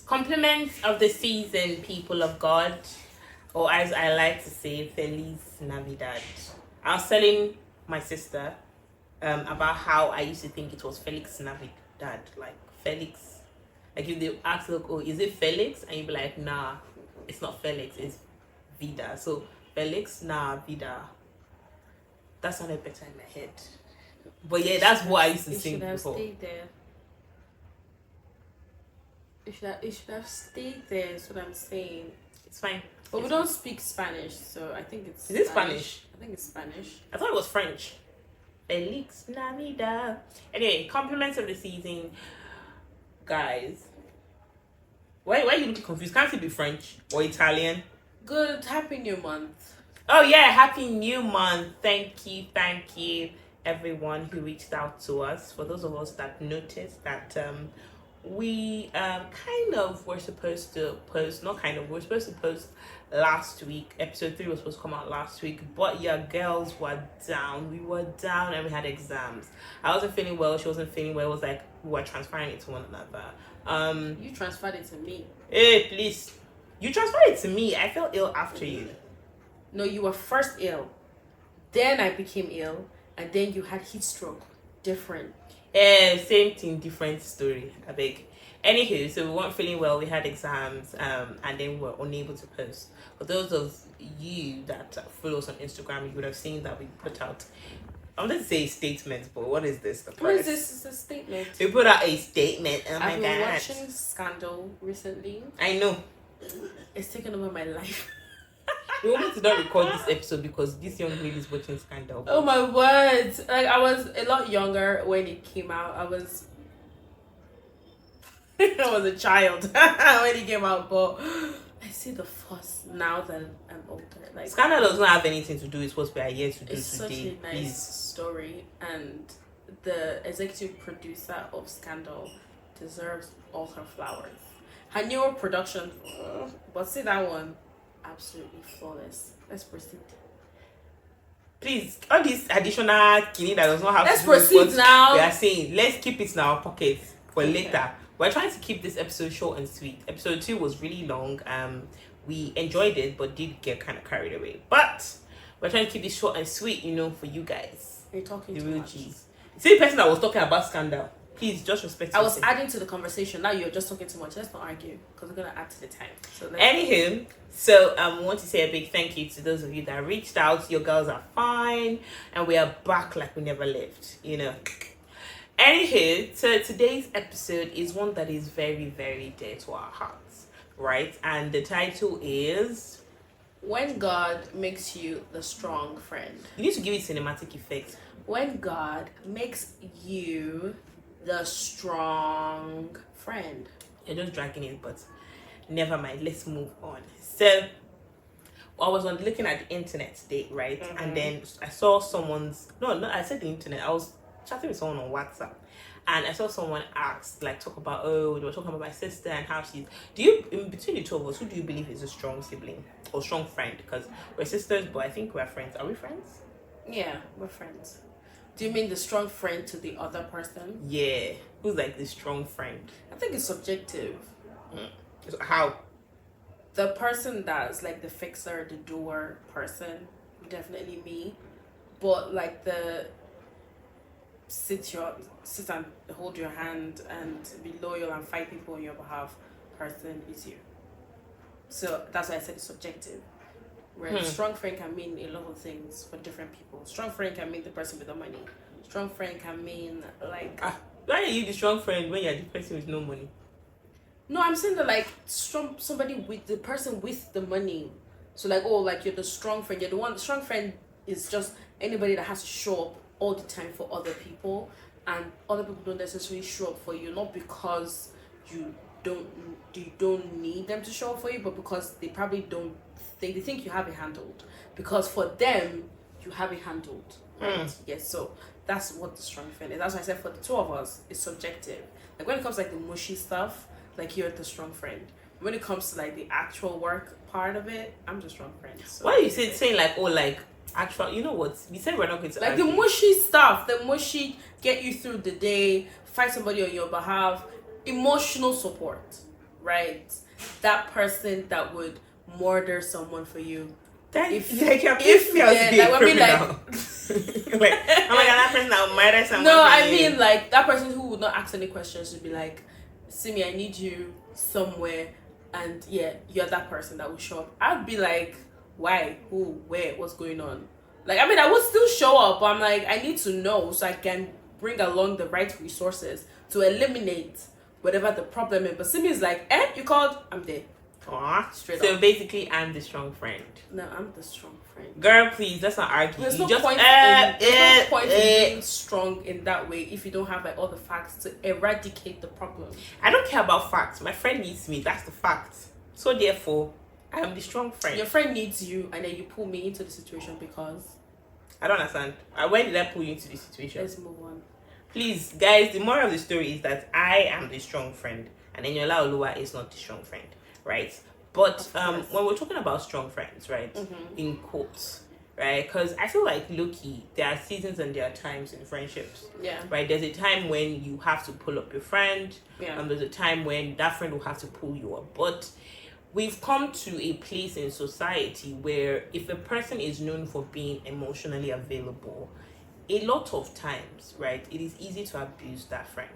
Compliments of the season, people of God, or as I like to say, Feliz Navidad. I was telling my sister about how I used to think it was Felix Navidad, like Felix. Like if they ask, like, oh, is it Felix? And you'd be like, nah, it's not Felix, it's Vida. So Felix Vida. That sounded better in my head. But yeah, that's what I used to sing before. Stayed there. It should have stayed there, is what I'm saying. It's fine. But we don't speak Spanish, so I think it's... Is it Spanish? I think it's Spanish. I thought it was French. Felix Navidad. Anyway, compliments of the season. Guys. Why are you looking confused? Can't it be French or Italian? Good. Happy New Month. Oh yeah, Happy New Month. Thank you everyone who reached out to us. For those of us that noticed that we kind of were supposed to post, we're supposed to post last week. Episode 3 was supposed to come out last week, but your girls were down. We were down and we had exams. I wasn't feeling well, she wasn't feeling well. It was like we were transferring it to one another. You transferred it to me. Hey, please. You transferred it to me. I felt ill after you. No, you were first ill. Then I became ill, and then you had heat stroke. Different. Same thing, different story. I beg. Anywho, so we weren't feeling well. We had exams, and then we were unable to post. For those of you that follow us on Instagram, you would have seen that we put out. I wanted to say a statement, but what is this? What is this? It's a statement. We put out a statement. Oh my god! I've been watching Scandal recently. I know. It's taken over my life. We wanted to not record this episode because this young lady is watching Scandal. Oh my word! Like I was a lot younger when it came out. I was a child when it came out, but I see the fuss now that I'm older. Like Scandal does not have anything to do with what we are here to do it's today. Such a nice story, and the executive producer of Scandal deserves all her flowers. Her newer production, but see that one, absolutely flawless. Let's proceed. Please, all this additional kidney that does not have let's to do with proceed what now. we are saying. Let's keep it in our pockets for later. We're trying to keep this episode short and sweet. Episode 2 was really long. We enjoyed it, but did get kind of carried away. But we're trying to keep it short and sweet, for you guys. You're talking the too real much. G's. See the person that was talking about Scandal. Please just respect. I was adding to the conversation. Now you're just talking too much. Let's not argue because we're gonna add to the time. So anywho, so we want to say a big thank you to those of you that reached out. Your girls are fine, and we are back like we never left. Anywho, so today's episode is one that is very, very dear to our hearts, right? And the title is When God Makes You the Strong Friend. You need to give it cinematic effect. When God makes you the strong friend. You're just dragging it, but never mind. Let's move on. So, I was looking at the internet today, right? Mm-hmm. And then I saw someone's... No, I said the internet. I was chatting with someone on WhatsApp. And I saw someone talk about, they were talking about my sister and how she's... between the two of us, who do you believe is a strong sibling or strong friend? Because we're sisters, but I think we're friends. Are we friends? Yeah, we're friends. Do you mean the strong friend to the other person? Yeah. Who's like the strong friend? I think it's subjective. So how? The person that's like the fixer, the doer person, definitely me. But like the sit and hold your hand and be loyal and fight people on your behalf person is you. So that's why I said it's subjective. Where strong friend can mean a lot of things for different people. Strong friend can mean the person with the money. Strong friend can mean like... Why are you the strong friend when you're the person with no money? No, I'm saying that like somebody with the person with the money. So like, you're the strong friend. You're the one. The strong friend is just anybody that has to show up all the time for other people. And other people don't necessarily show up for you. Not because you don't need them to show up for you, but because they probably don't... They think you have it handled, because for them you have it handled, right? Yes, so that's what the strong friend is. That's why I said for the two of us it's subjective. Like when it comes to like the mushy stuff, like you're the strong friend. When it comes to like the actual work part of it, I'm the strong friend. So why are you saying like actual? You know what we said, we're not going to like argue. The mushy stuff, the mushy get you through the day, fight somebody on your behalf. emotional support, right? That person that would murder someone for you. That, If- like, you're if- me as yeah, being like, I mean, like- criminal. Like, oh my god, that person that will murder someone. No, for I you. mean like that person who would not ask any questions would be like, Simi, I need you somewhere, and yeah, you're that person that will show up. I'd be like, why, who, where, what's going on? Like, I mean, I would still show up, but I'm like, I need to know so I can bring along the right resources to eliminate whatever the problem is. But Simi is like, you called, I'm there. Aw. Straight So up. basically, I'm the strong friend. No, I'm the strong friend. Girl, please, let's not argue. There's You no just point, there's no point in being strong in that way if you don't have like all the facts to eradicate the problem. I don't care about facts. My friend needs me. That's the fact. So therefore, I am the strong friend. Your friend needs you, and then you pull me into the situation because. I don't understand. When did I pull you into this situation? Let's move on. Please, guys, the moral of the story is that I am the strong friend, and Eniola Oluwa is not the strong friend, right? But when we're talking about strong friends, right, in quotes, right, because I feel like, low-key, there are seasons and there are times in friendships. Yeah. Right, there's a time when you have to pull up your friend, Yeah. and there's a time when that friend will have to pull you up. But we've come to a place in society where if a person is known for being emotionally available, a lot of times, right, it is easy to abuse that friend.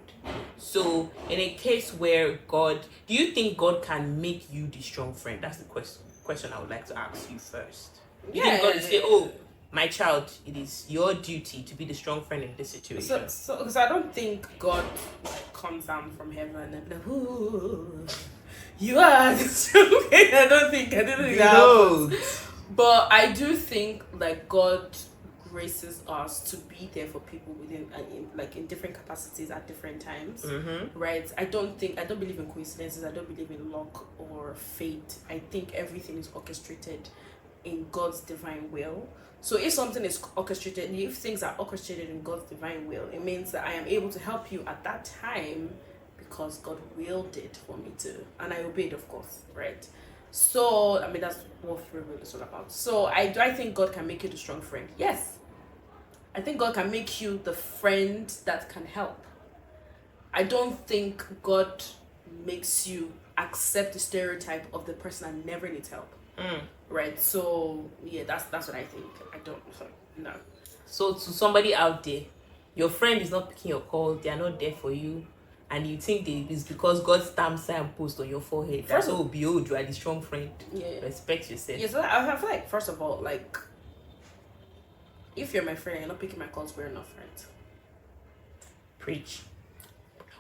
So in a case where do you think God can make you the strong friend? That's the question I would like to ask you first. You think God will say, oh, my child, it is your duty to be the strong friend in this situation? So because I don't think God like comes down from heaven and be like, ooh, you are the strong friend. I don't think that happens. But I do think like God graces us to be there for people in different capacities at different times, right? I don't believe in coincidences. I don't believe in luck or fate. I think everything is orchestrated in God's divine will. So if something is orchestrated, if things are orchestrated in God's divine will, it means that I am able to help you at that time because God willed it for me to, and I obeyed, of course, right? So I mean that's what free will is all about. So I think God can make you the strong friend. Yes, I think God can make you the friend that can help. I don't think God makes you accept the stereotype of the person that never needs help. Right? So yeah, that's what I think. I don't no. So to somebody out there, your friend is not picking your call, they are not there for you, and you think it's because God stamps and post on your forehead. That's all. Behold, you are the strong friend. Yeah. Respect yourself. Yeah, so I feel like first of all, like if you're my friend and you're not picking my calls, we're not friends. Preach.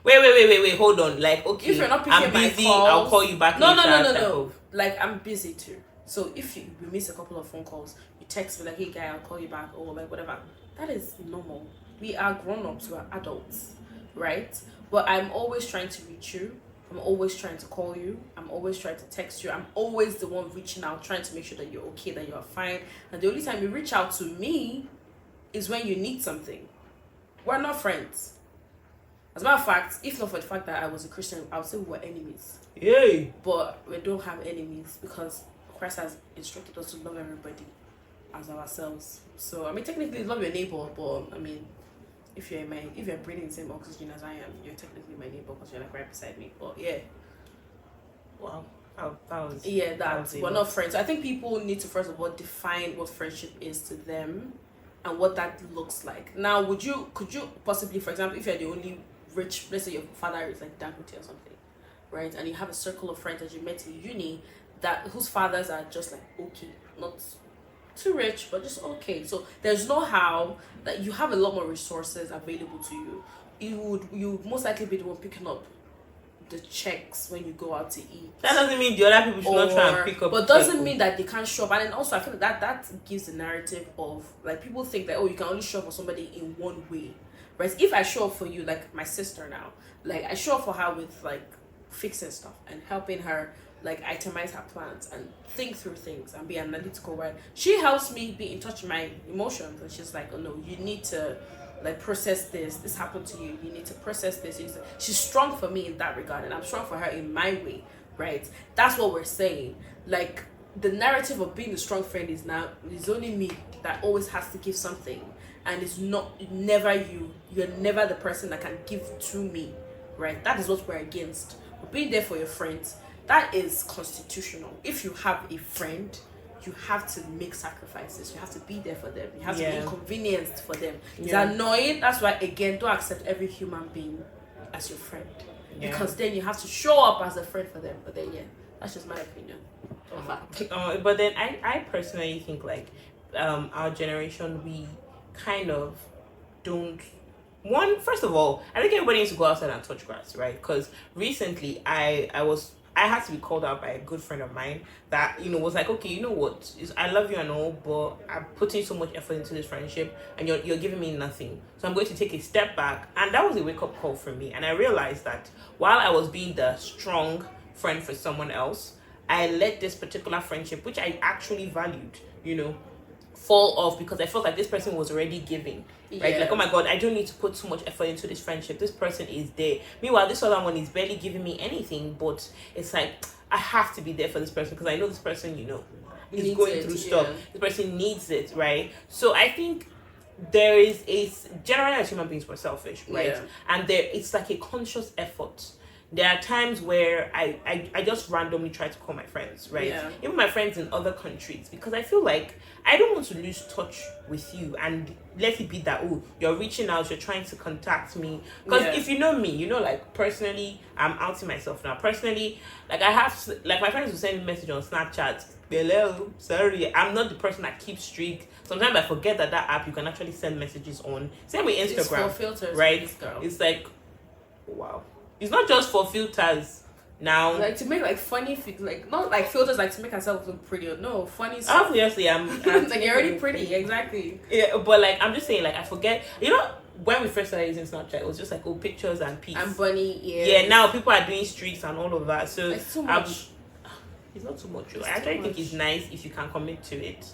Wait, hold on. Like, okay, if you're not picking I'm busy, my calls, I'll call you back later. No. Like, I'm busy too. So if we miss a couple of phone calls, you text me like, hey guy, I'll call you back, or like whatever. That is normal. We are grown-ups, we are adults, right? But I'm always trying to reach you. I'm always trying to call you. I'm always trying to text you. I'm always the one reaching out, trying to make sure that you're okay, that you're fine. And the only time you reach out to me is when you need something. We're not friends. As a matter of fact, if not for the fact that I was a Christian, I would say we were enemies. Yay! But we don't have enemies because Christ has instructed us to love everybody as ourselves. So I mean, technically, love your neighbor, but I mean, if you're breathing the same oxygen as I am, you're technically my neighbor because you're like right beside me. But yeah. Wow. That was we're not friends. So I think people need to first of all define what friendship is to them and what that looks like. Now, could you possibly, for example, if you're the only rich, let's say your father is like Dangote or something, right? And you have a circle of friends that you met in uni whose fathers are just like okay, not too rich, but just okay. So there's no how that you have a lot more resources available to you. You would most likely be the one picking up the checks when you go out to eat. That doesn't mean the other people should not try and pick up. But doesn't mean that they can't show up. And then also I feel like that gives the narrative of like people think that you can only show up for somebody in one way. Right? If I show up for you, like my sister now, like I show up for her with like fixing stuff and helping her like itemize her plans and think through things and be analytical, right? She helps me be in touch with my emotions, and she's like, oh no, you need to like process this happened to you, you need to process this. She's strong for me in that regard, and I'm strong for her in my way, right? That's what we're saying. Like the narrative of being a strong friend is only me that always has to give something, and it's never you. You're never the person that can give to me, right? That is what we're against. But being there for your friends, that is constitutional. If you have a friend, you have to make sacrifices. You have to be there for them. You have to be inconvenienced for them. It's annoying. That's why, again, don't accept every human being as your friend. Because then you have to show up as a friend for them. But then, that's just my opinion. But then I personally think like our generation, we kind of don't. First of all, I think everybody needs to go outside and touch grass, right? Because recently I had to be called out by a good friend of mine that, was like, okay, you know what? I love you and all, but I'm putting so much effort into this friendship and you're giving me nothing. So I'm going to take a step back. And that was a wake-up call for me. And I realized that while I was being the strong friend for someone else, I let this particular friendship, which I actually valued, fall off because I felt like this person was already giving. Right? Like, oh my God, I don't need to put too much effort into this friendship. This person is there. Meanwhile, this other one is barely giving me anything, but it's like, I have to be there for this person because I know this person, is going through stuff. This person needs it, right? So I think there is generally as human beings, we're selfish, right? And it's like a conscious effort. There are times where I just randomly try to call my friends, right? Even my friends in other countries, because I feel like I don't want to lose touch with you and let it be that, you're reaching out, you're trying to contact me. Because if you know me, like personally, I'm outing myself now. Personally, like I have, like my friends will send me a message on Snapchat. Hello, sorry, I'm not the person that keeps streak. Sometimes I forget that app you can actually send messages on. Same with Instagram, it's for filters, right? It's like, wow. It's not just for filters now. Like to make like funny, not like filters like to make ourselves look pretty. No, funny stuff. Obviously, I'm like you're already pretty, exactly. Yeah, but like I'm just saying, like I forget. When we first started using Snapchat, it was just like pictures and peace. And bunny, yeah. Now people are doing streaks and all of that. So it's too much. It's not too much. I actually think it's nice if you can commit to it.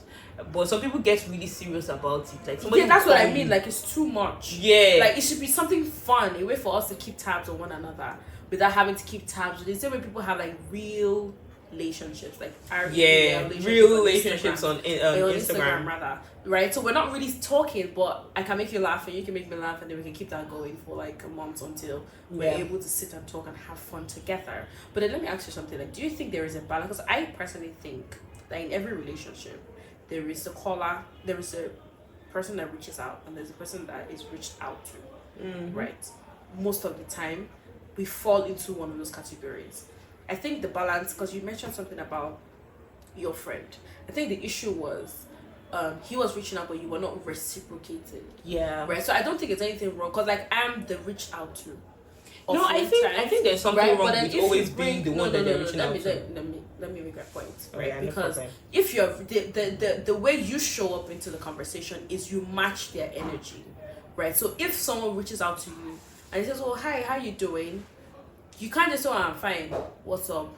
But some people get really serious about it. Like that's what I mean. Like it's too much. Yeah. Like it should be something fun, a way for us to keep tabs on one another without having to keep tabs. The same way people have like real relationships, like real relationships on Instagram rather. Right. So we're not really talking, but I can make you laugh and you can make me laugh, and then we can keep that going for like a month until we're able to sit and talk and have fun together. But then let me ask you something. Like, do you think there is a balance? Because I personally think that in every relationship, there is a caller, there is a person that reaches out, and there's a person that is reached out to. Right? Most of the time, we fall into one of those categories. I think the balance, because you mentioned something about your friend. I think the issue was he was reaching out, but you were not reciprocating. Yeah. Right? So I don't think it's anything wrong, because like I'm the reached out to. No, I think there's something wrong with always being the one that they're reaching out to. Let me make that point, right? Yeah, because if you're the way you show up into the conversation is you match their energy, right? So if someone reaches out to you and he says, "Oh, hi, how you doing?" You can't just say, "Oh, I'm fine. What's up?"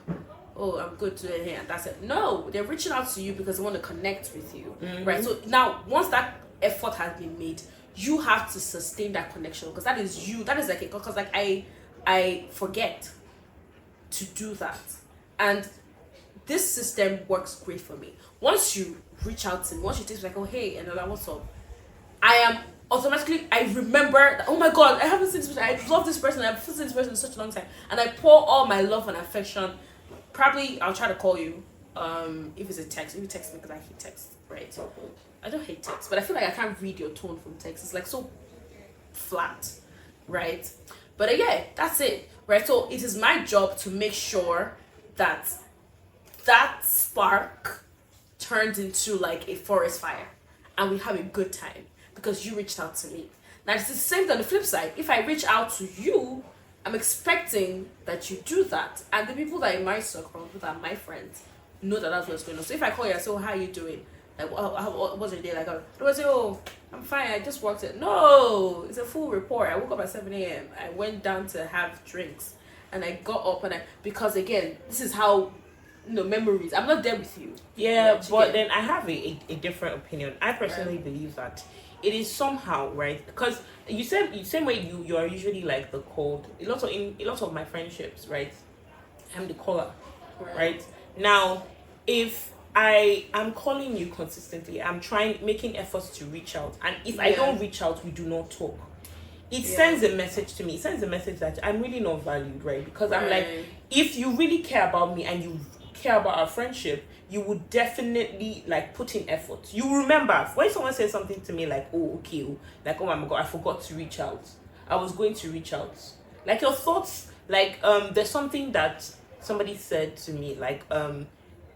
"Oh, I'm good today," and that's it. No, they're reaching out to you because they want to connect with you, right? So now, once that effort has been made, you have to sustain that connection, because that is you. That is like because like I forget to do that, and this system works great for me. Once you reach out to me, once you text like, "Oh hey," and like, "What's up?" I am automatically, I remember that, oh my God, I haven't seen this person, I love this person, I've seen this person in such a long time, and I pour all my love and affection. Probably I'll try to call you if it's a text. If you text me, because I hate text, right? I don't hate text, but I feel like I can't read your tone from text. It's like so flat, right? But yeah, that's it, right? So it is my job to make sure that that spark turns into like a forest fire and we have a good time because you reached out to me. Now it's the same on the flip side. If I reach out to you, I'm expecting that you do that. And the people that are in my circle, that are my friends, know that that's what's going on. So if I call you and say, "Oh, how are you doing? Like, what was your day like?" I would say, "Oh, I'm fine. I just worked it." No, it's a full report. I woke up at 7 a.m. I went down to have drinks, and I got up and because again, this is how, memories. I'm not there with you. Yeah, but then I have a different opinion. I personally believe that it is somehow right, because you said same way you are usually like the called. In lots of my friendships, right, I'm the caller, right? Now, if I am calling you consistently, I'm making efforts to reach out, and if I don't reach out, we do not talk. it sends a message to me. It sends a message that I'm really not valued, right? Because I'm like, if you really care about me and you care about our friendship, you would definitely like put in effort. You remember when someone says something to me like, oh, okay, like, oh my god, I forgot to reach out. I was going to reach out. Like your thoughts, like there's something that somebody said to me, like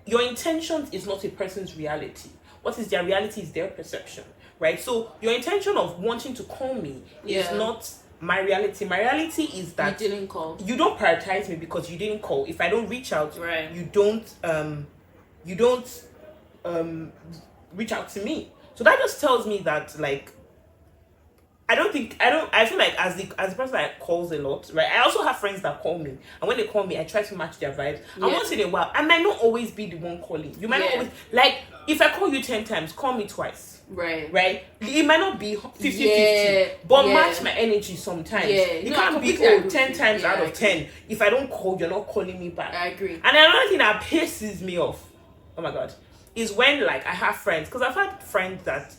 your intentions is not a person's reality. What is their reality is their perception, right? So your intention of wanting to call me is not my reality. My reality is that you didn't call. You don't prioritize me because you didn't call. If I don't reach out, you don't reach out to me. So that just tells me that like I feel like as the person that calls a lot, right? I also have friends that call me, and when they call me, I try to match their vibes. And once in a while, I might not always be the one calling. You might not always, like, if I call you 10 times, call me twice. Right? It might not be 50-50, but match my energy sometimes. You can't be 10 times out of 10. If I don't call, you're not calling me back. I agree. And another thing that pisses me off, oh my god, is when like I have friends, because I've had friends that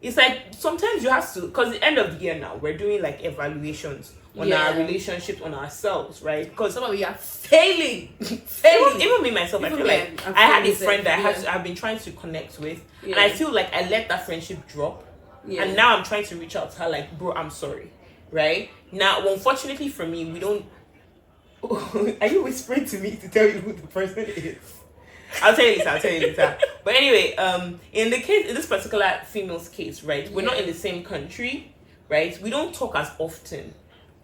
it's like sometimes you have to, because the end of the year now, we're doing like evaluations on our relationships, on ourselves, right? Because some of you are failing. Even me myself, I feel like I had a friend that I've been trying to connect with, and I feel like I let that friendship drop, and now I'm trying to reach out to her like, bro, I'm sorry, right? Now, unfortunately for me, we don't. Are you whispering to me to tell you who the person is? I'll tell you later. But anyway, in this particular female's case, right, we're not in the same country, right? We don't talk as often.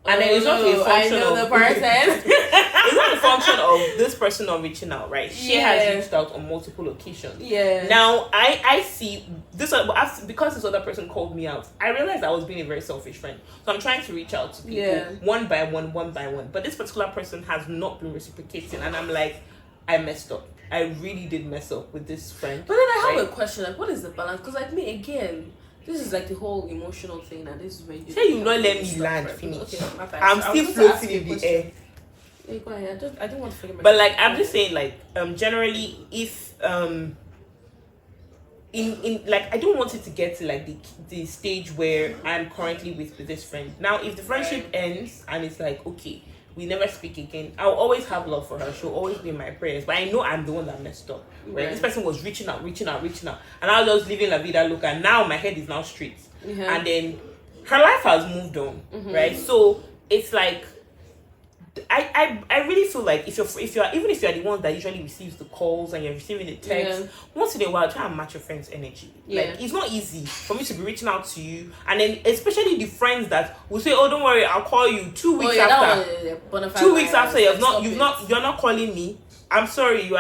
And then it's not a function of the person. It's not a function of this person not reaching out, right? She has reached out on multiple occasions. Now I see this because this other person called me out. I realized I was being a very selfish friend, so I'm trying to reach out to people one by one. But this particular person has not been reciprocating, and I'm like, I messed up. I really did mess up with this friend. But then I have a question, like, what is the balance? Because like me again, this is like the whole emotional thing, and this is where you say you not let me land finish. Okay, I'm still floating in the air. Hey, go ahead. I don't want to forget my But like I'm just saying, like generally, if in like I don't want it to get to like the stage where I'm currently with this friend. Now, if the friendship ends and it's like, okay, we never speak again, I'll always have love for her. She'll always be in my prayers. But I know I'm the one that messed up. Right? This person was reaching out. And I was just living la vida loca. And now my head is now straight. And then her life has moved on. Right? So it's like I really feel like if you're even if you're the one that usually receives the calls and you're receiving the text, once in a while try and match your friend's energy. Like it's not easy for me to be reaching out to you, and then especially the friends that will say, oh, don't worry, I'll call you 2 weeks after. 2 weeks after you're not calling me. I'm sorry, you're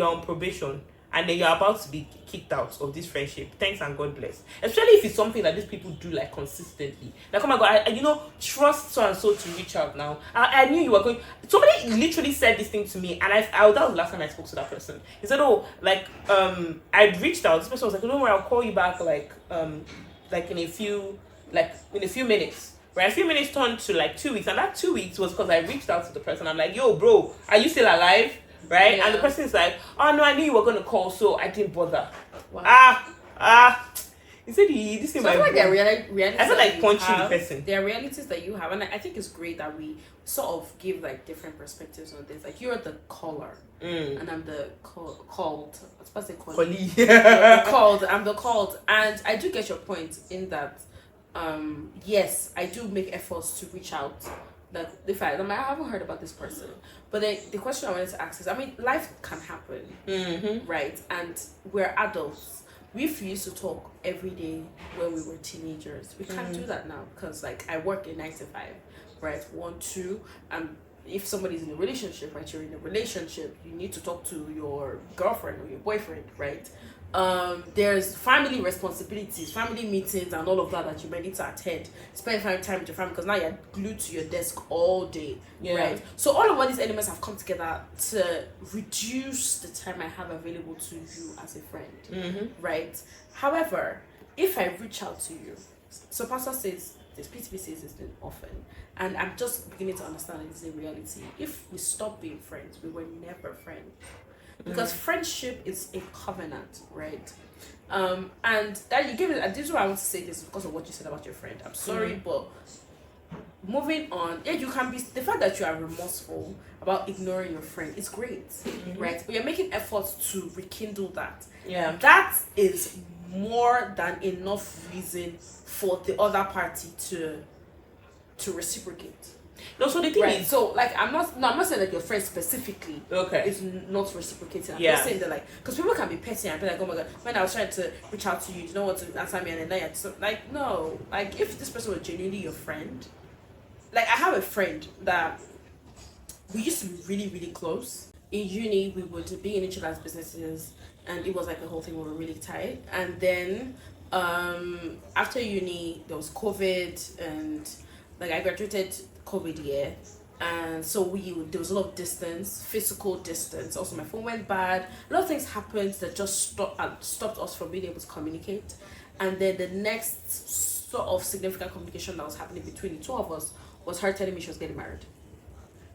on probation, and then you're about to be kicked out of this friendship. Thanks and God bless. Especially if it's something that these people do like consistently. Like, oh my god, I trust so and so to reach out now. I knew you were going. Somebody literally said this thing to me, and that was the last time I spoke to that person. He said, oh, like I reached out. This person was like, don't worry, I'll call you back like in a few minutes. Right, a few minutes turned to like 2 weeks, and that 2 weeks was because I reached out to the person. I'm like, yo, bro, are you still alive? Right? And the person is like, oh no, I knew you were gonna call, so I didn't bother. Wow. He said this is my like realities. I feel like punching the person. There are realities that you have, and I think it's great that we sort of give like different perspectives on this. Like, you're the caller, and I'm the called. I was supposed to say called. I'm the called, and I do get your point in that. Yes, I do make efforts to reach out. Like, if I haven't heard about this person, but the question I wanted to ask is, I mean, life can happen, right? And we're adults. We used to talk every day when we were teenagers. We can't do that now because, like, I work in 9 to 5, right? 1, 2, if somebody's in a relationship, right? You're in a relationship. You need to talk to your girlfriend or your boyfriend, right? There's family responsibilities, family meetings, and all of that you might need to attend. Spend time with your family because now you're glued to your desk all day, right? So all of these elements have come together to reduce the time I have available to you as a friend, right? However, if I reach out to you, so Pastor says this, PTP says this often, and I'm just beginning to understand that it's a reality. If we stop being friends, we were never friends. because friendship is a covenant, right? And that you give it, and this is why I want to say this because of what you said about your friend. I'm sorry, but moving on, yeah, you can be, the fact that you are remorseful about ignoring your friend is great, right? But you're making efforts to rekindle that. Yeah. That is more than enough reason for the other party to reciprocate. No, so the thing Right. is, So like I'm not saying that your friend specifically okay. is not reciprocating. I'm Yeah. just saying that, like, because people can be petty and be like, oh my god, when I was trying to reach out to you, you don't want to answer me, and then now you're like, no, like if this person was genuinely your friend, like I have a friend that we used to be really, really close. In uni, we would be in each other's businesses, and it was like a whole thing. We were really tight, and then after uni, there was COVID, and like I graduated COVID year, and so there was a lot of distance, physical distance. Also, my phone went bad. A lot of things happened that just stopped us from being able to communicate. And then the next sort of significant communication that was happening between the two of us was her telling me she was getting married.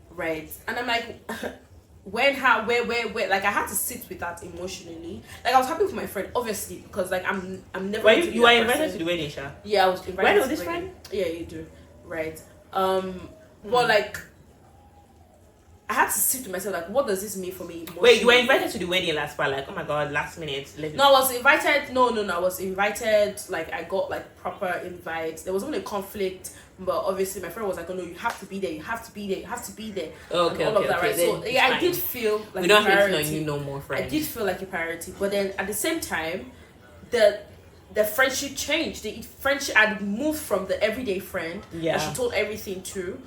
Right. And I'm like, when, how, where, like I had to sit with that emotionally. Like I was happy for my friend, obviously, because like I'm never. Well, you are invited to the wedding, Sha. Yeah, I was invited. When to was the this wedding. friend? Yeah, you do. Right. But like I had to sit with myself, like, what does this mean for me emotionally? Wait, you were invited to the wedding last part, like, oh my god, last minute. No, I was invited. No, I was invited. Like, I got like proper invites. There was only a conflict, but obviously my friend was like, "Oh no, you have to be there. You have to be there. You have to be there." Okay, and all of that, right? So yeah, I fine. did feel like We don't a hate priority. on you no more, friends. I did feel like a priority, but then at the same time, the friendship changed. The friendship had moved from the everyday friend Yeah. that she told everything to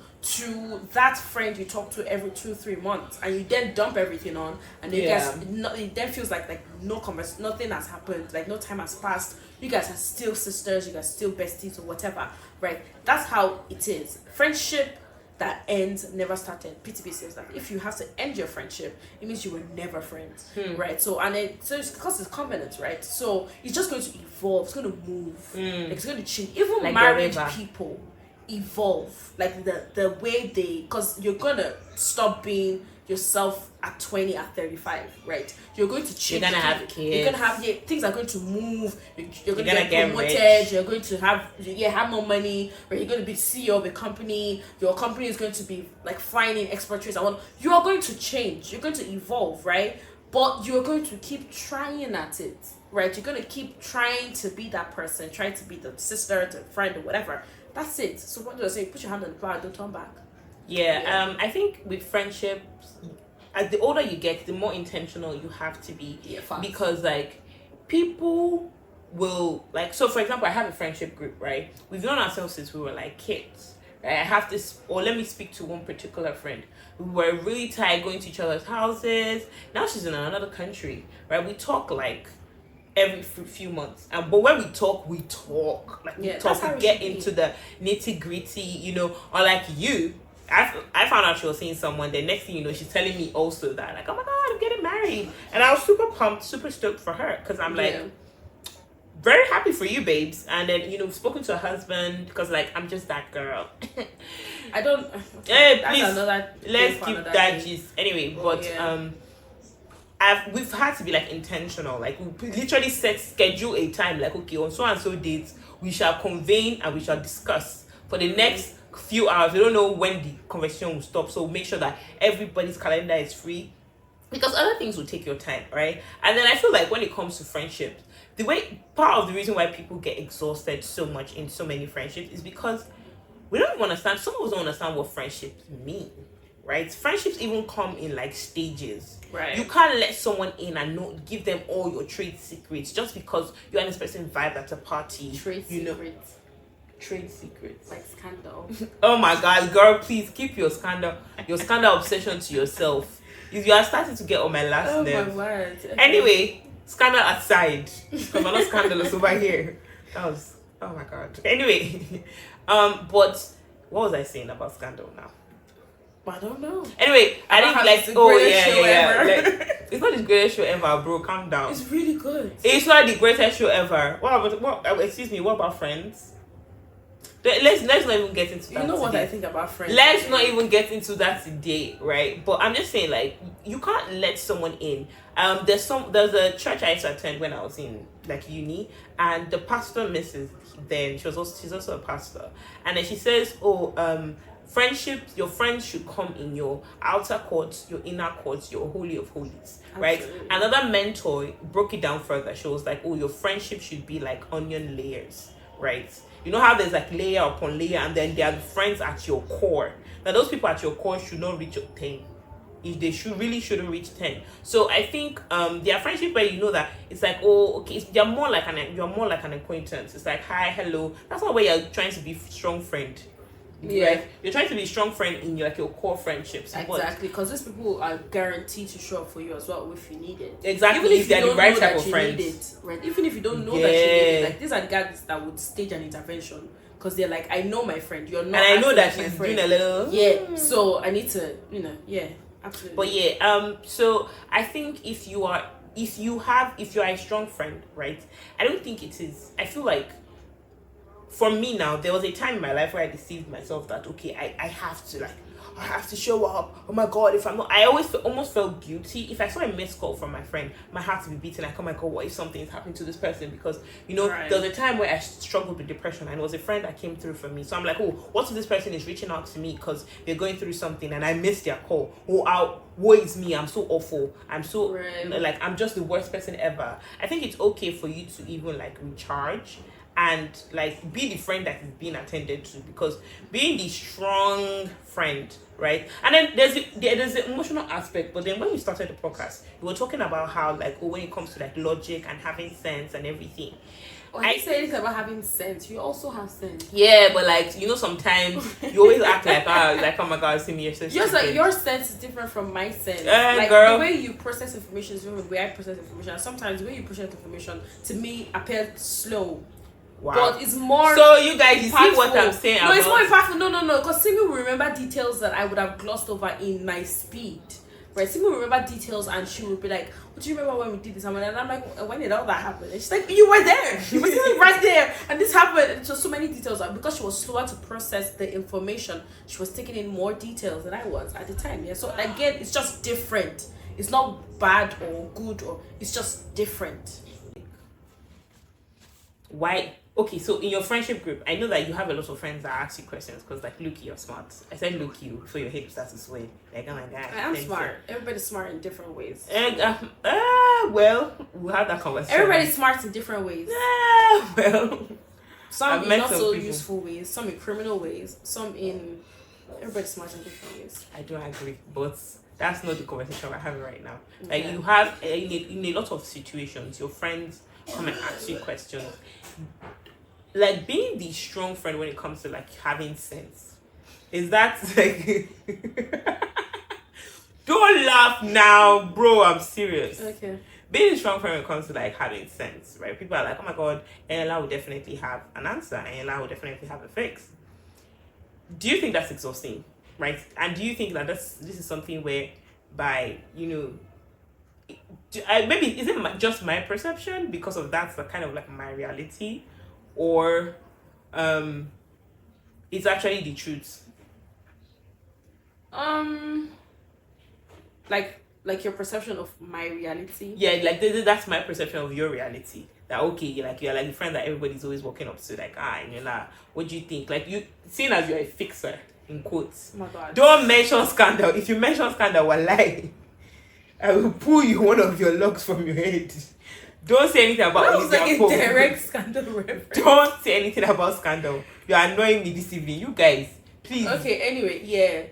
that friend you talk to every 2-3 months, and you then dump everything on, and then you guys, it then feels like no nothing has happened, like no time has passed. You guys are still sisters, you guys still besties or whatever, right? That's how it is. Friendship that ends never started. PTB says that if you have to end your friendship, it means you were never friends, right? So it's because it's covenants, right? So it's just going to evolve. It's going to move. Like, it's going to change. Even like married people evolve, like the way they, because you're gonna stop being yourself at 20, at 35, right? You're going to change. You're gonna have kids. You're gonna have, things are going to move. You're gonna get promoted. Rich. You're going to have more money. Right? You're going to be CEO of a company. Your company is going to be like flying in export trips. You are going to change. You're going to evolve, right? But you're going to keep trying at it, right? You're going to keep trying to be that person, trying to be the sister, the friend, or whatever. That's it. So what do I say? Put your hand on the plow, don't turn back. Yeah. I think with friendships, as the older you get, the more intentional you have to be. Yeah, fast. Because like people will like, so for example, I have a friendship group, right? We've known ourselves since we were like kids. Right? I have this, or let me speak to one particular friend. We were really tired going to each other's houses. Now she's in another country, right? We talk like every few months, but when we talk like we get into the nitty gritty, or like I found out she was seeing someone. The next thing you know, she's telling me also that, like, oh my god, I'm getting married, and I was super pumped, super stoked for her, because I'm like, very happy for you, babes. And then spoken to her husband, because like I'm just that girl. I don't. Hey, please, let's keep that gist anyway. But we've had to be like intentional, like we literally schedule a time, like, okay, on so and so dates we shall convene and we shall discuss for the next few hours. We don't know when the conversation will stop, so make sure that everybody's calendar is free, because other things will take your time, right? And then I feel like when it comes to friendships, part of the reason why people get exhausted so much in so many friendships is because we don't even understand. Some of us don't understand what friendships mean, right? Friendships even come in like stages. Right. You can't let someone in and give them all your trade secrets just because you and this person vibe at a party. Trade secrets. Trade secrets. Like scandal. Oh my god, girl, please keep your scandal obsession to yourself. You are starting to get on my last nerve. Oh my word. Okay. Anyway, scandal aside, because we're not scandalous over here. That was, oh my god. Anyway, but what was I saying about scandal now? I don't know. Anyway, I didn't like. Oh yeah. Like, it's not the greatest show ever, bro. Calm down. It's really good. It's not the greatest show ever. What? Excuse me. What about Friends? let's not even get into that. You know what today. I think about friends? Let's not even get into that today, right? But I'm just saying, like, you can't let someone in. There's a church I used to attend when I was in like uni, and the pastor misses then she's also a pastor, and then she says, friendships, your friends should come in your outer courts, your inner courts, your holy of holies, right? Absolutely. Another mentor broke it down further. She was like, your friendship should be like onion layers, right? You know how there's like layer upon layer, and then there are friends at your core. Now those people at your core should not reach your 10. If they shouldn't reach 10. So I think their friendship where you know that it's like, you're more like an acquaintance. It's like, hi, hello. That's not where you're trying to be strong friend. Yeah. Right? You're trying to be strong friend in your core friendships. Exactly, because these people are guaranteed to show up for you as well if you need it. Exactly, even if they're you the don't right know type that of you friends. need it, right? Even if you don't know that you need it, like these are the guys that would stage an intervention because they're like, I know my friend, you're not, and I know that she's she's doing a little. Yeah, so I need to, absolutely. But yeah, so I think if you are a strong friend, right? I don't think it is. I feel like for me now, there was a time in my life where I deceived myself that I have to show up. Oh my god, if I'm not, I almost felt guilty if I saw a missed call from my friend. My heart would be beating like, oh my god, what if something is happening to this person? Because Right. there was a time where I struggled with depression, and it was a friend that came through for me. So I'm like, what if this person is reaching out to me because they're going through something and I missed their call? Woe is me, I'm so awful, I'm so Right. like, I'm just the worst person ever. I think it's okay for you to even like recharge and like be the friend that is being attended to, because being the strong friend, right? And then there's the emotional aspect. But then when we started the podcast, we were talking about how like when it comes to like logic and having sense and everything. I say anything about having sense. You also have sense. Yeah, but like sometimes you always act like oh my god, see me, you're so Just stupid. like your sense is different from my sense. Like girl. the way you process information is different from the way I process information. And sometimes the way you process information to me appears slow. Wow. But it's more. So you guys, you see impactful. what I'm saying? No, it's more impactful. No. Because Simi will remember details that I would have glossed over in my speed. Right? Simi will remember details, and she would be like, "What do you remember when we did this?" And I'm like, "When did all that happen?" And she's like, "You were there. You were sitting right there, and this happened." And so many details. And because she was slower to process the information, she was taking in more details than I was at the time. Yeah. So again, it's just different. It's not bad or good, or it's just different. Why? Okay, so in your friendship group, I know that you have a lot of friends that ask you questions because, like, look, you're smart. I said, look, you, for your head starts to sway. Like, oh my god. I am smart. Everybody's smart in different ways. And, well, we'll have that conversation. Everybody's smart in different ways. Well. Some I've in met not some so people. useful ways, some in criminal ways, some in. Everybody's smart in different ways. I don't agree, but that's not the conversation we're having right now. Like, Yeah. you have, in a lot of situations, your friends come and ask you questions. Like, being the strong friend when it comes to like having sense, is that like don't laugh now, bro, I'm serious. Okay. Being a strong friend when it comes to like having sense, right? People are like, oh my god, Ella will definitely have an answer, and Ella will definitely have a fix. Do you think that's exhausting, right? And do you think that this is something where by maybe is it just my perception because of that's the kind of like my reality, or it's actually the truth? Like your perception of my reality. Yeah, like that's my perception of your reality. That okay, you're like the friend that everybody's always walking up to, like, and you're like, what do you think? Like, you seeing as you're a fixer in quotes. Oh my god. Don't mention scandal. If you mention scandal, wallahi, I will pull you one of your locks from your head. Don't say anything about That was like a Olivia Pope. direct scandal reference. Don't say anything about scandal. You're annoying me this evening. You guys, please. Okay, anyway,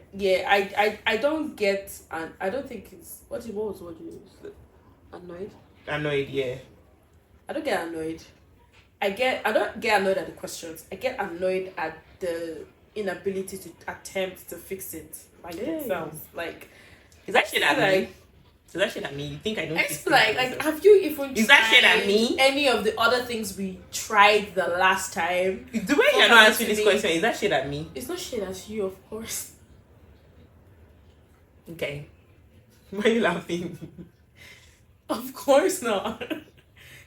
I don't get, and I don't think it's what was what you use? Annoyed? Annoyed, yeah. I don't get annoyed. I don't get annoyed at the questions. I get annoyed at the inability to attempt to fix it by themselves. Like, Is that shit at me? like, Is that shit at me? You think I don't fix it's things like myself? have you even Is that shit at tried me? any of the other things we tried the last time? The way you're What not happened answering to this me? question, is that shit at me? It's not shit as you, of course. Okay. Why are you laughing? Of course not.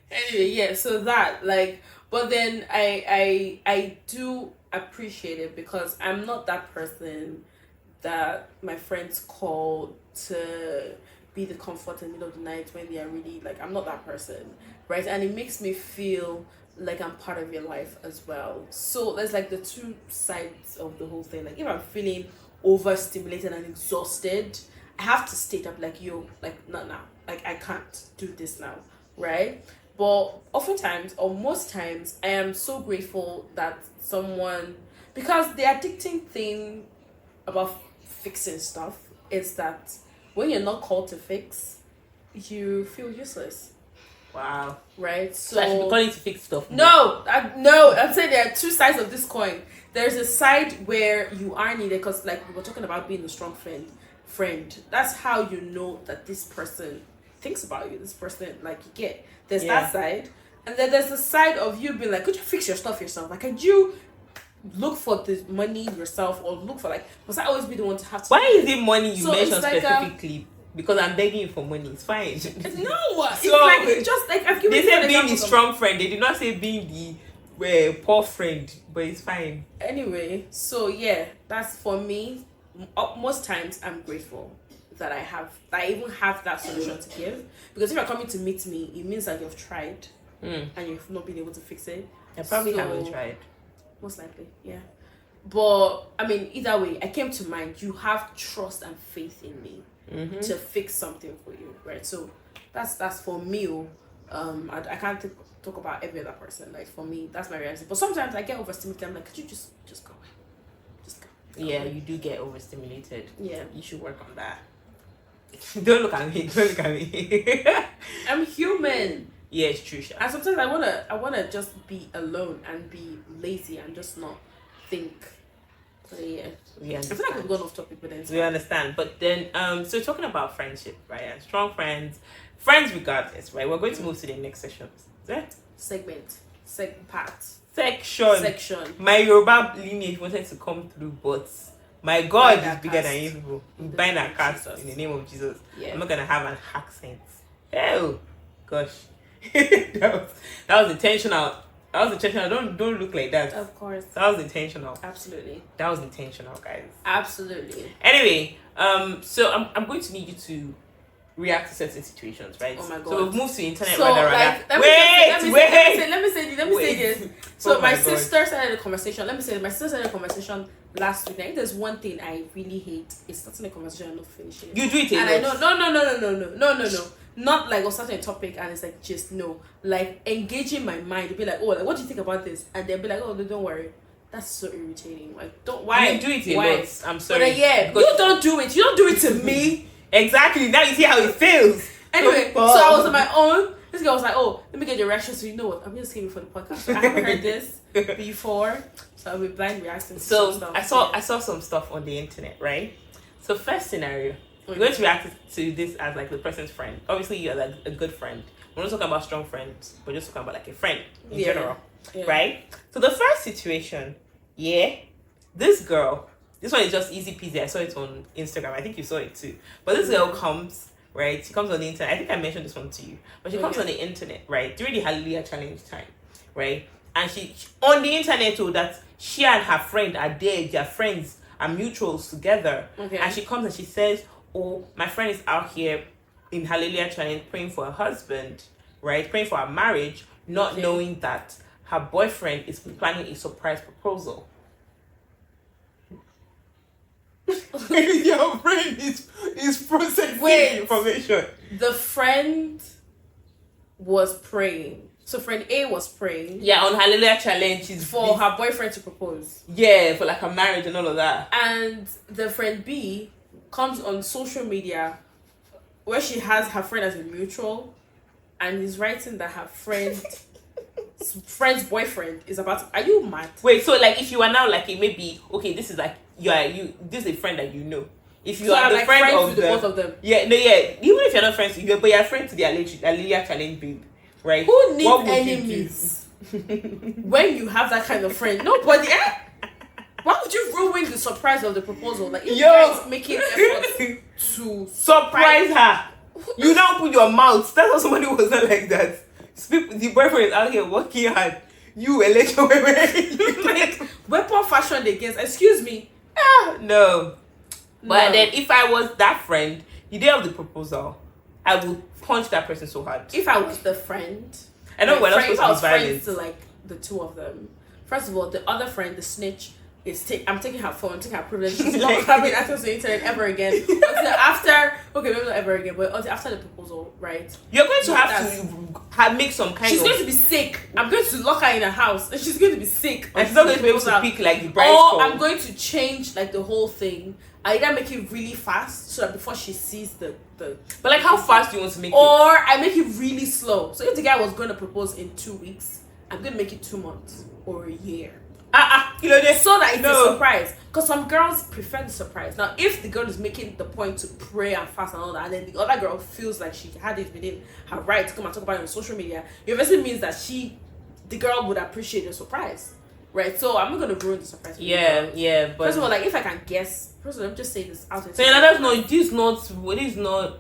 Anyway, yeah, so that, like, but then I appreciate it because I'm not that person that my friends call to be the comfort in the middle of the night when they are really like, I'm not that person, right? And it makes me feel like I'm part of your life as well. So there's like the two sides of the whole thing. Like if I'm feeling overstimulated and exhausted, I have to state up like, yo, like not now. Like I can't do this now, right? But oftentimes or most times I am so grateful that someone, because the addicting thing about fixing stuff is that when you're not called to fix, you feel useless. Wow. Right? So I should be calling to fix stuff. No, I'm saying there are two sides of this coin. There's a side where you are needed because, like, we were talking about being a strong friend. That's how you know that this person thinks about you. This person, like, you get. There's that side. And then there's the side of you being like, could you fix your stuff yourself? Like, could you look for the money yourself or look for, like, must I always be the one to have to? Why is it money you mentioned like, specifically? Because I'm begging you for money. It's fine. No, So, it's like just like I've given they you say an being the example strong friend. They did not say being the poor friend, but it's fine. Anyway, so yeah, that's for me. Most times, I'm grateful that I even have that solution to give. Because if you're coming to meet me, it means that you've tried and you've not been able to fix it. I probably haven't tried. Most likely, yeah. But I mean, either way, I came to mind. You have trust and faith in me to fix something for you, right? So that's for me. I can't talk about every other person. Like for me, that's my reality. But sometimes I get overstimulated. I'm like, could you just go away? Just go. Yeah, you do get overstimulated. Yeah, you should work on that. Don't look at me. Don't look at me. I'm human. Yeah, it's true. And sometimes I wanna just be alone and be lazy and just not think. So yeah, I feel like we've gone off topic, but then we understand. But then, so talking about friendship, right? And strong friends regardless, right? We're going to move to the next section. Section. My Yoruba lineage wanted to come through, but my God is bigger than you people. Bind our cast in the name of Jesus. Yeah. I'm not gonna have an accent. Oh gosh, that was intentional. That was intentional. Don't look like that. Of course. That was intentional. Absolutely. That was intentional, guys. Absolutely. Anyway, so I'm going to need you to react to certain situations, right? Oh my God. So we've moved to internet so, rather. Let me say this. So my sister started a conversation. My sister started a conversation last week. I think there's one thing I really hate is starting a conversation and not finishing it. You do it and I know no. Not like or starting a topic and it's like just no. Like engaging my mind to be like, oh, like what do you think about this? And they'll be like, oh, don't worry. That's so irritating. Like why you do it a lot. I'm sorry. But yeah, you don't do it. You don't do it to me. Exactly. Now you see how it feels. Anyway, so I was on my own. This girl was like, oh, let me get your reaction. So you know what? I'm just saving for the podcast. So I haven't heard this before. So I'll be blind reacting to some stuff. I saw some stuff on the internet, right? So first scenario. We're going to react to this as like the person's friend. Obviously, you're like a good friend. We're not talking about strong friends. We're just talking about like a friend in general, right? So the first situation, this girl. This one is just easy peasy. I saw it on Instagram. I think you saw it too. But this girl comes, right? She comes on the internet. I think I mentioned this one to you. But she comes on the internet, right? During the Hallelujah Challenge time, right? And she on the internet too that she and her friend are there. Their friends are mutuals together. Okay. And she comes and she says, oh, my friend is out here in Hallelujah Challenge praying for her husband, right? Praying for her marriage, not knowing that her boyfriend is planning a surprise proposal. Your friend is processing information. The friend was praying. So friend A was praying. Yeah, on Hallelujah Challenge. For her boyfriend to propose. Yeah, for like her marriage and all of that. And the friend B comes on social media where she has her friend as a mutual and is writing that her friend's boyfriend is about to... Are you mad? Wait, so like if you are now like it may be okay, this is like this is a friend that you know. If you are the like friend of the both of them. Even if you're not friends with you, but you're friends to the Hallelujah Challenge babe, right? Who needs enemies when you have that kind of friend? Nobody. Why would you ruin the surprise of the proposal? Like, if you guys making efforts to surprise her, you don't put your mouth. That's how somebody was not like that. The boyfriend is out here working hard You a little Like weapon fashioned against. Excuse me. No. But No. then if I was that friend, the day of the proposal, I would punch that person so hard. If I was the friend, I know we're not if I supposed was to be friends violent. to like the two of them. First of all, the other friend, the snitch, I'm taking her phone, I'm taking her privilege. She's not having access to the internet ever again. Until after, okay, maybe not ever again, but until after the proposal, right? You're going to Yeah, have to make some kind She's of... going to be sick. I'm going to lock her in a house, and she's going to be sick. And she's not going to be able to pick like the bride's Or call. I'm going to change like the whole thing. I either make it really fast so that before she sees the But like, how fast do you want to make it? or I make it really slow. So if the guy was going to propose in 2 weeks, I'm going to make it 2 months or a year. You know, So that it's a surprise. Because some girls prefer the surprise. Now, if the girl is making the point to pray and fast and all that, and then the other girl feels like she had it within her right to come and talk about it on social media, it obviously means that the girl would appreciate the surprise. Right? So I'm not going to ruin the surprise. For the girl. Yeah, but... First of all, like, if I can guess, first of all, let me just say this out. So that's not, it is not,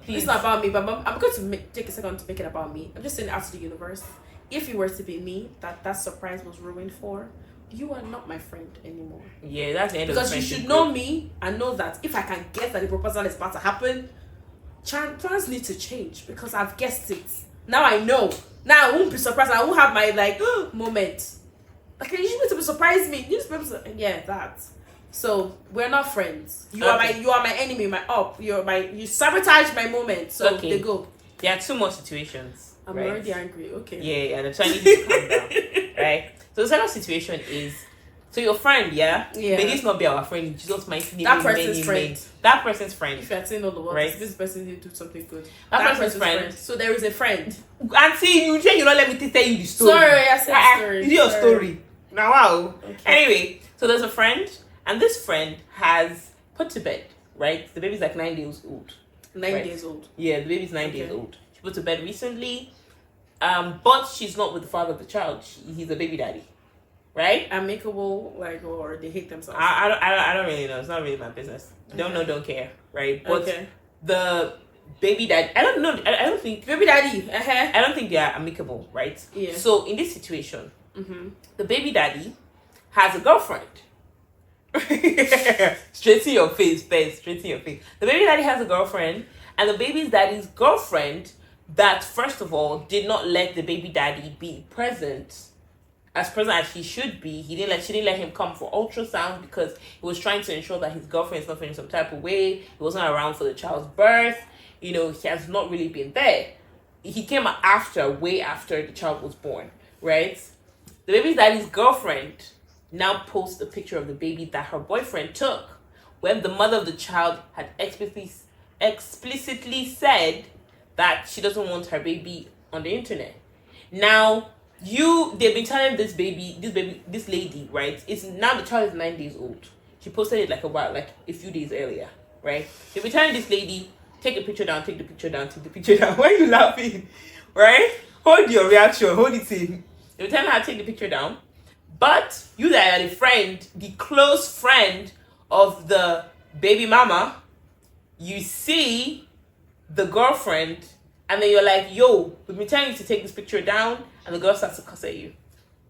please. It's not about me, but I'm going to take a second to make it about me. I'm just saying it out to the universe. If it were to be me, that surprise was ruined for, you are not my friend anymore. Yeah, that's the end Because of the you should know me and know that if I can guess that the proposal is about to happen, plans need to change because I've guessed it. Now I know. Now I won't be surprised. I won't have my like moment. Like you should be to surprise me. You just be able to, yeah, that. So we're not friends. You are my enemy. You sabotage my moment. So they go. There are 2 more situations. I'm right? already angry. Okay. Yeah, that's why I need you to calm down. Right? So the second situation is, so your friend, yeah? May this not be our friend, Jesus mighty name. That person's friend. That person's friend. If you're saying all the words, right? this person did do something good. That person's friend. So there is a friend. Auntie, you don't let me tell you the story. Sorry, I said story. It's your story. Now, wow. Okay. Anyway, so there's a friend, and this friend has put to bed, right? The baby's like 9 days old. 9 right? days old. Yeah, the baby's 9 days old. She put to bed recently, but she's not with the father of the child. He's a baby daddy, right? Amicable, like, or they hate themselves. I don't really know. It's not really my business. Don't know, don't care, right? But the baby daddy, I don't know. I don't think baby daddy. I don't think they are amicable, right? Yeah. So in this situation, the baby daddy has a girlfriend. Straight to your face, babe. Straight to your face. The baby daddy has a girlfriend, and the baby daddy's girlfriend, that first of all did not let the baby daddy be present as he should be. She didn't let him come for ultrasound because he was trying to ensure that his girlfriend is not feeling some type of way. He wasn't around for the child's birth. He has not really been there. He came way after the child was born, right? The baby daddy's girlfriend now posts a picture of the baby that her boyfriend took when the mother of the child had explicitly said that she doesn't want her baby on the internet. Now, they've been telling this lady, right? Now the child is 9 days old. She posted it like a few days earlier, right? They've been telling this lady, take the picture down, take the picture down, take the picture down. Why are you laughing? Right? Hold your reaction, hold it in. They've been telling her to take the picture down. But you that are the close friend of the baby mama, you see the girlfriend, and then you're like, yo, we've been telling you to take this picture down, and the girl starts to cuss at you.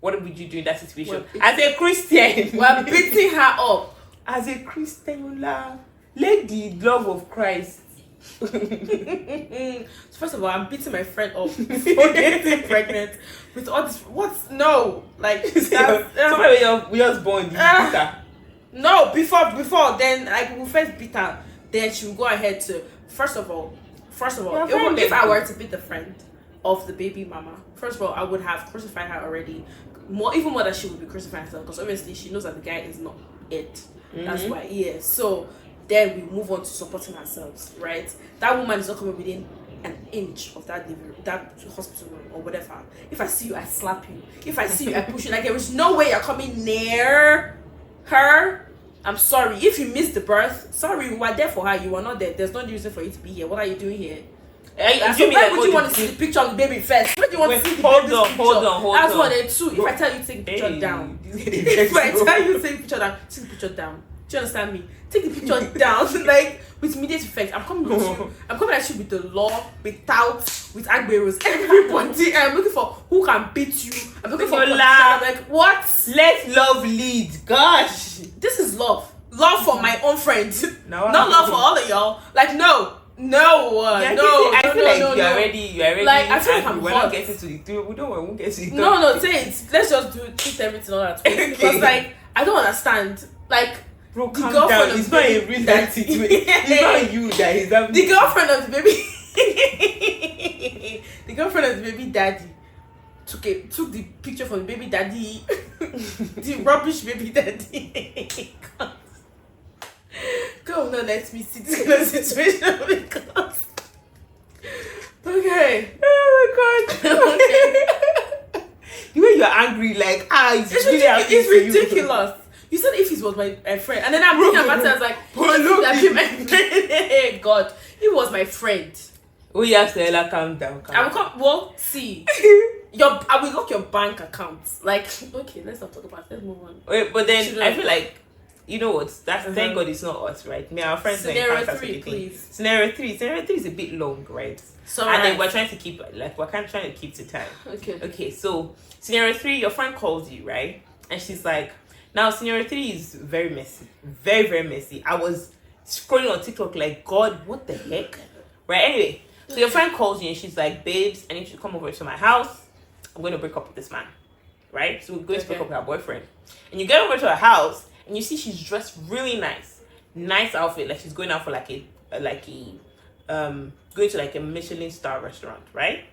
What would you do in that situation? As a Christian, we're beating her up. As a Christian, let the love of Christ. First of all, I'm beating my friend up for getting pregnant with all this. What? No, like somebody we just born. No, before then, like we'll first beat her, then she will go ahead to. First of all, if I were to be the friend of the baby mama, first of all, I would have crucified her already. Even more than she would be crucifying herself, because obviously she knows that the guy is not it. That's why, yeah. So then we move on to supporting ourselves, right? That woman is not coming within an inch of that hospital room or whatever. If I see you, I slap you. If I see you, I push you. Like, there is no way you're coming near her. I'm sorry. If you missed the birth, sorry, we were there for her. You were not there. There's no reason for you to be here. What are you doing here? So why would you want to see the picture of the baby first? Why do you want to see the baby's picture? Hold on. That's what they do. If I tell you to take the picture down, if I tell you to take the picture down, take the picture down. Do you understand me? Take the picture down, like with immediate effect. I'm coming with you. I'm coming at you with the law, with Agberos, everybody. And I'm looking for who can beat you. I'm looking for laugh. I'm like, what? Let love lead. Gosh. This is love. Love for my own friends. No, Not love for all of y'all. Like, no. I feel like you're already like, I feel like I'm we're hot. not getting to the three. We won't get to the No, say it. Let's just treat everything all at once. Because, like, I don't understand. Like, bro, the calm girlfriend down. of It's the not a baby real daddy. life situation. It's not you that is that. The girlfriend of the baby, the girlfriend of the baby daddy took the picture from the baby daddy, the rubbish baby daddy. God, no, let me see this kind of situation because. Okay. Oh my god. Okay. The way you're angry, like it's ridiculous. You said if he was my friend, and then I'm thinking about it. I was like, that be my friend. God, he was my friend. Oh yes, Stella, calm down. See, I will lock your bank account. Like, okay, let's not talk about it. Let's move on. Wait, but then I feel like, you know what? Thank God it's not us, right? Me, our friends. Scenario 3, please. Scenario three is a bit long, right? So and then we're trying to keep to time. Okay. So scenario 3, your friend calls you, right? And she's like, now scenario 3 is very messy, very very messy. I was scrolling on TikTok like, God, what the heck, right? Anyway, so your friend calls you and she's like, babes, I need you to come over to my house. I'm going to break up with this man, right? So we're going to break up with her boyfriend, and you get over to her house. And you see she's dressed really nice outfit, like she's going out for going to like a Michelin star restaurant, right?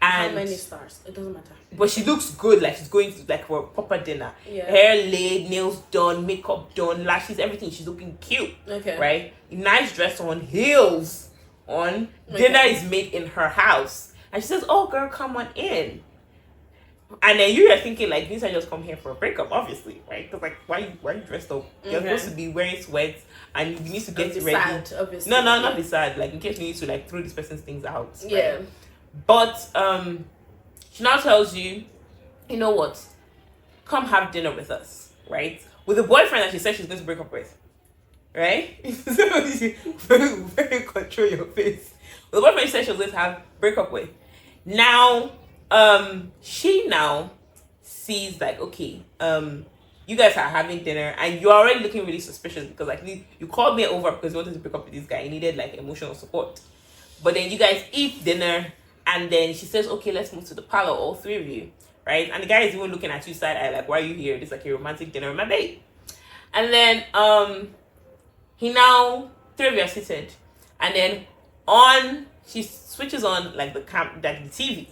And how many stars? It doesn't matter. But she looks good, like she's going to like for a proper dinner. Yeah. Hair laid, nails done, makeup done, lashes, everything. She's looking cute. Okay. Right? Nice dress on, heels on. Okay. Dinner is made in her house. And she says, oh girl, come on in. And then you are thinking like, these are just come here for a breakup, obviously, right? Because like, why you dressed up? You're supposed to be wearing sweats, and you need to get ready. Sad, obviously. No, not be sad. Like in case you need to like throw this person's things out. Right? Yeah. But she now tells you, you know what? Come have dinner with us, right? With a boyfriend that she said she's going to break up with, right? So very, very control your face. With a boyfriend she said she was going to break up with. Now. She now sees like, okay, you guys are having dinner and you're already looking really suspicious because like you called me over because you wanted to break up with this guy. You needed like emotional support. But then you guys eat dinner and then she says, okay, let's move to the parlor, all three of you, right? And the guy is even looking at you side eye like, why are you here? This is like a romantic dinner with my babe. And then he now, three of you are seated, and then she switches on like the TV.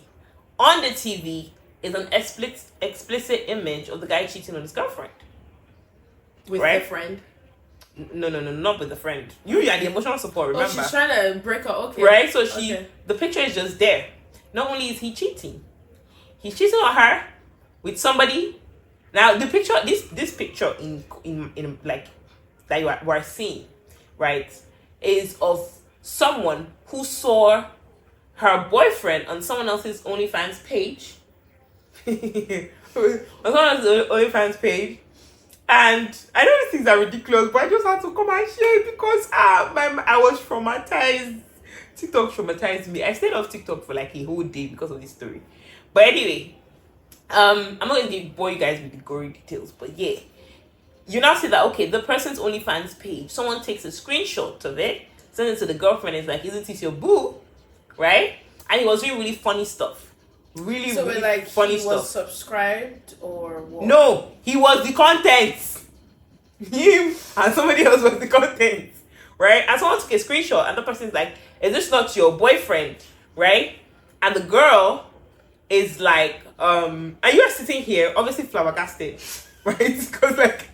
On the TV is an explicit image of the guy cheating on his girlfriend. With the friend? No, not with the friend. You are the emotional support, remember? Oh, she's trying to break her, okay. Right? So the picture is just there. Not only is he cheating, he's cheating on her with somebody. Now, the picture, this picture in like, that you are seeing, right, is of someone who saw her boyfriend on someone else's OnlyFans page. On someone else's OnlyFans page. And I know these things are ridiculous, but I just had to come and share it because I was traumatized. TikTok traumatized me. I stayed off TikTok for like a whole day because of this story. But anyway, I'm not going to bore you guys with the gory details, but yeah. You now see that, okay, the person's OnlyFans page, someone takes a screenshot of it, sends it to the girlfriend, and is like, isn't this your boo? Right? And it was really funny stuff. Really like funny stuff. He was subscribed or what? No, he was the content. Him and somebody else was the content. Right? And someone took a screenshot and the person's like, is this not your boyfriend? Right? And the girl is like, and you are sitting here, obviously flabbergasted. Right? Because like,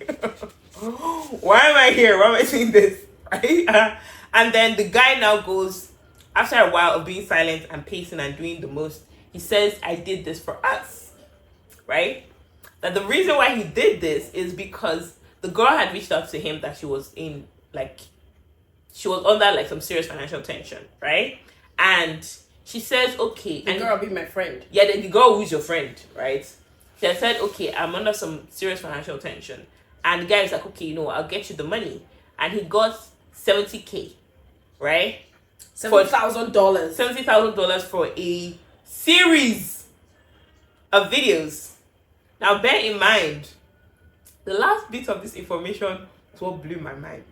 why am I here? Why am I saying this? Right? And then the guy now goes, after a while of being silent and pacing and doing the most, he says, I did this for us, right? That the reason why he did this is because the girl had reached out to him that she was under like some serious financial tension, right? And she says, okay. The girl be my friend. Yeah, the girl who's your friend, right? She had said, okay, I'm under some serious financial tension. And the guy was like, okay, I'll get you the money. And he got 70K, right? $70,000. $70,000 for a series of videos. Now, bear in mind, the last bit of this information is what blew my mind.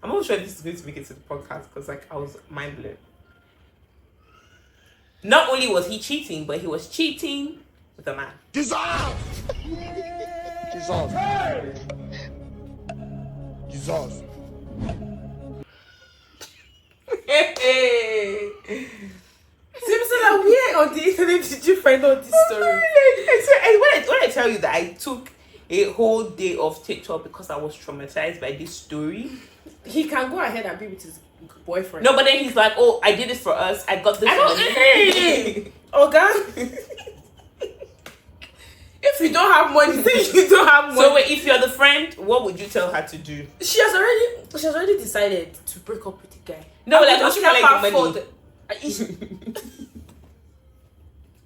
I'm not sure if this is going to make it to the podcast because, like, I was mind blown. Not only was he cheating, but he was cheating with a man. Jesus! Jesus! Jesus! Simpson, where on the internet did you find out this story? When I tell you that I took a whole day of TikTok because I was traumatized by this story. He can go ahead and be with his boyfriend. No, but then he's like, oh, I did this for us. I got this. Okay. If you don't have money, then you don't have money. So wait, if you're the friend, what would you tell her to do? She has already decided to break up with the guy. No, like, don't she collect the money.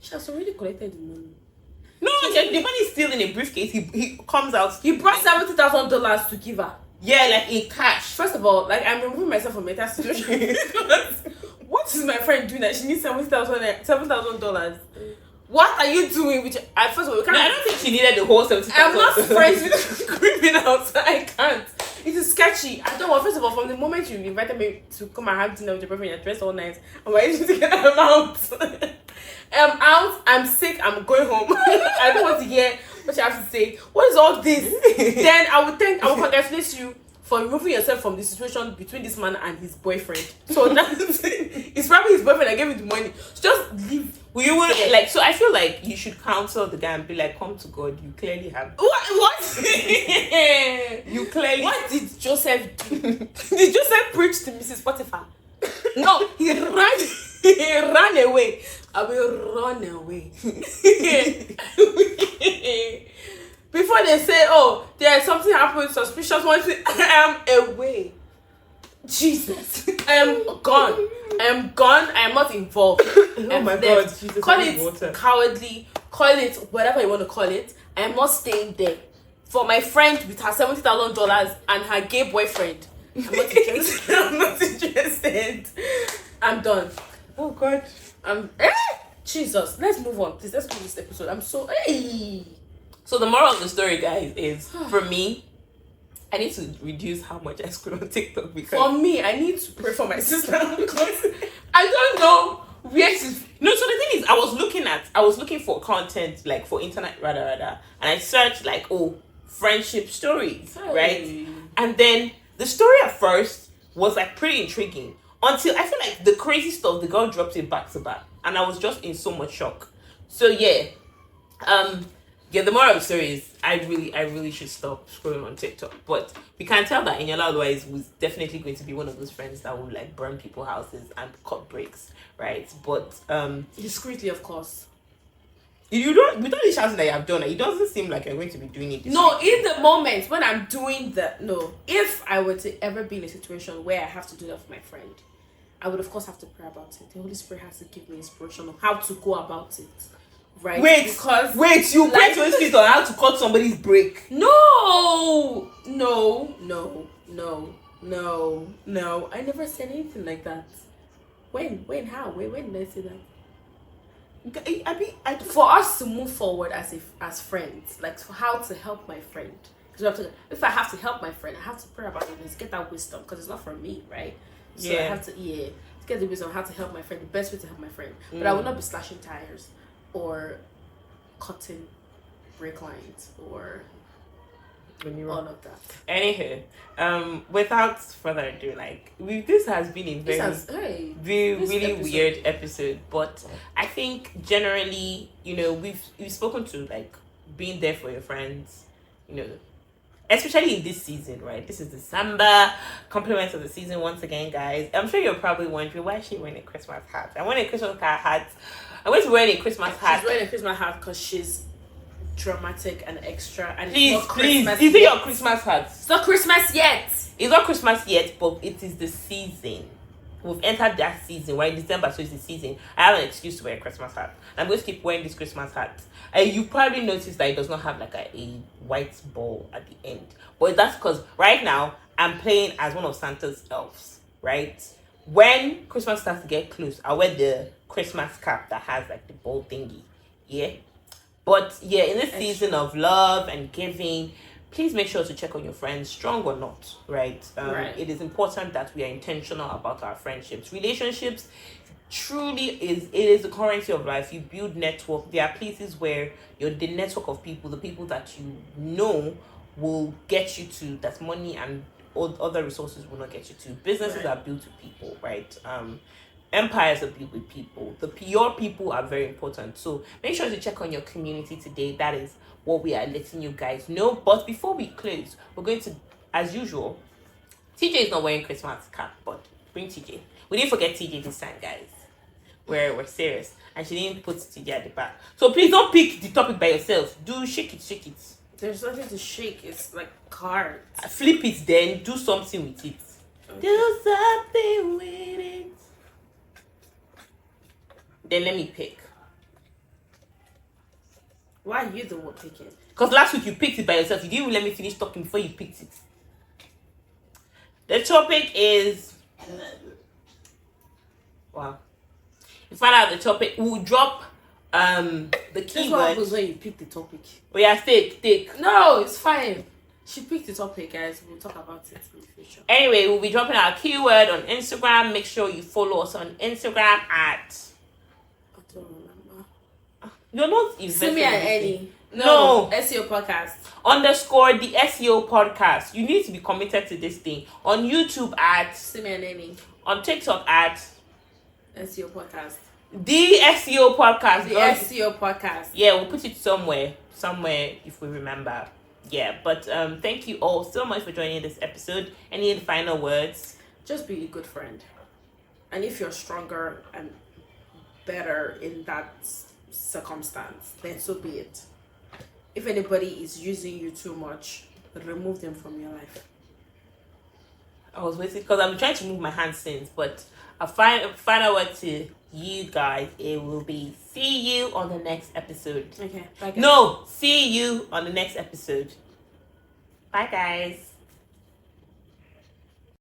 She has already collected the money. No, the money is still in a briefcase. He comes out. He brought $70,000 to give her. Yeah, like in cash. First of all, like, I'm removing myself from that situation. What is my friend doing that she needs $7,000? What are you doing? First of all, we can't. No, I don't think she needed the whole 70,000. I'm not friends with criminals. I can't. It is sketchy. I don't want. First of all, from the moment you invited me to come and have dinner with your boyfriend, you're dressed all nice. I'm ready to get I'm out. I'm out. I'm sick. I'm going home. I don't want to hear what you have to say. What is all this? Then I will congratulate you for removing yourself from the situation between this man and his boyfriend. So that's it's probably his boyfriend that gave you the money. So just leave. You would like. So I feel like you should counsel the guy and be like, "Come to God. You clearly have." What? You clearly. What did Joseph do? Did Joseph preach to Mrs. Potiphar? No, he ran away. I will run away. Before they say, "Oh, there's something happened suspicious," I am away. Jesus, I am gone. I am not involved. Oh my God, Jesus, call it cowardly, call it whatever you want to call it. I am not staying there for my friend with her $70,000 and her gay boyfriend. I'm not interested. I'm not interested. I'm done. Oh God. Jesus. Let's move on, please. Let's do this episode. I'm so. Hey. So the moral of the story, guys, is for me, I need to reduce how much I scroll on TikTok because for me, I need to pray for my sister because I don't know where to. No, so the thing is, I was looking for content, like for internet rather, and I searched like, friendship stories, right? And then the story at first was like pretty intriguing until I feel like the crazy stuff the girl dropped it back to back, and I was just in so much shock. So yeah, the moral of the story is I really should stop scrolling on TikTok. But we can tell that Eniola otherwise was definitely going to be one of those friends that would like burn people's houses and cut bricks, right? But discreetly, of course. Without the shouting that you have done, it doesn't seem like you're going to be doing it. No, in the moment when I'm doing if I were to ever be in a situation where I have to do that for my friend, I would of course have to pray about it. The Holy Spirit has to give me inspiration on how to go about it. Right. Wait, you like, pray to Holy Spirit on how to cut somebody's break. No. I never said anything like that. When, how? When did I say that? For us to move forward as friends, like for how to help my friend. Because if I have to help my friend, I have to pray about it and get that wisdom because it's not from me, right? So I have to get the wisdom on how to help my friend, the best way to help my friend. But I will not be slashing tires or cutting brake lines or all of that. Anywho, without further ado, this has been a really weird episode, but I think generally, we've spoken to like being there for your friends, especially in this season, right? This is December, compliments of the season once again, guys. I'm sure you're probably wondering why is she wearing a Christmas hat. I want a Christmas hat. I went to wearing a Christmas hat. She's wearing a Christmas hat because she's dramatic and extra. And please, it's not Christmas is it yet. your Christmas hat? It's not Christmas yet. It's not Christmas yet, but it is the season. we've entered that season. We're in December, so it's the season. I have an excuse to wear a Christmas hat. I'm going to keep wearing this Christmas hat. And you probably noticed that it does not have like a white ball at the end. But that's because right now I'm playing as one of Santa's elves, right? When Christmas starts to get close, I wear the Christmas cap that has like the ball thingy. Yeah. But yeah, in this season of love and giving, please make sure to check on your friends, strong or not, right? Right. It is important that we are intentional about our friendships. Relationships truly is the currency of life. You build network. There are places where the network of people, the people that you know will get you to that money and all other resources will not get you to. Businesses are built with people, right? Empires are built with people. Your people are very important. So make sure to check on your community today. That is what we are letting you guys know. But before we close, we're going to, as usual, TJ is not wearing Christmas cap, but bring TJ. We didn't forget TJ this time, guys. We're serious. And she didn't put TJ at the back. So please don't pick the topic by yourself. Do shake it. There's nothing to shake. It's like cards. Flip it then. Do something with it. Okay. Do something with it. Then let me pick. Why are you the one picking? Because last week you picked it by yourself. You didn't even let me finish talking before you picked it. The topic is... Wow. You find out the topic. We'll drop the That's what keyword. happens when you pick the topic. Oh yeah, take. No, it's fine. She picked the topic, guys. We'll talk about it in the future. Anyway, we'll be dropping our keyword on Instagram. Make sure you follow us on Instagram at... I don't remember. You're not invested. Simi and Annie. No. SEO podcast. _ the SEO podcast. You need to be committed to this thing. On YouTube at... Simi and Annie. On TikTok at... SEO podcast. The SEO podcast. The SEO podcast. Yeah, we'll put it somewhere if we remember. Yeah, but thank you all so much for joining this episode. Any final words? Just be a good friend. And if you're stronger and better in that circumstance, then so be it. If anybody is using you too much, remove them from your life. I was waiting because I've been trying to move my hand since, but a final word to you guys, it will be see you on the next episode. Okay, bye guys. No, see you on the next episode. Bye guys.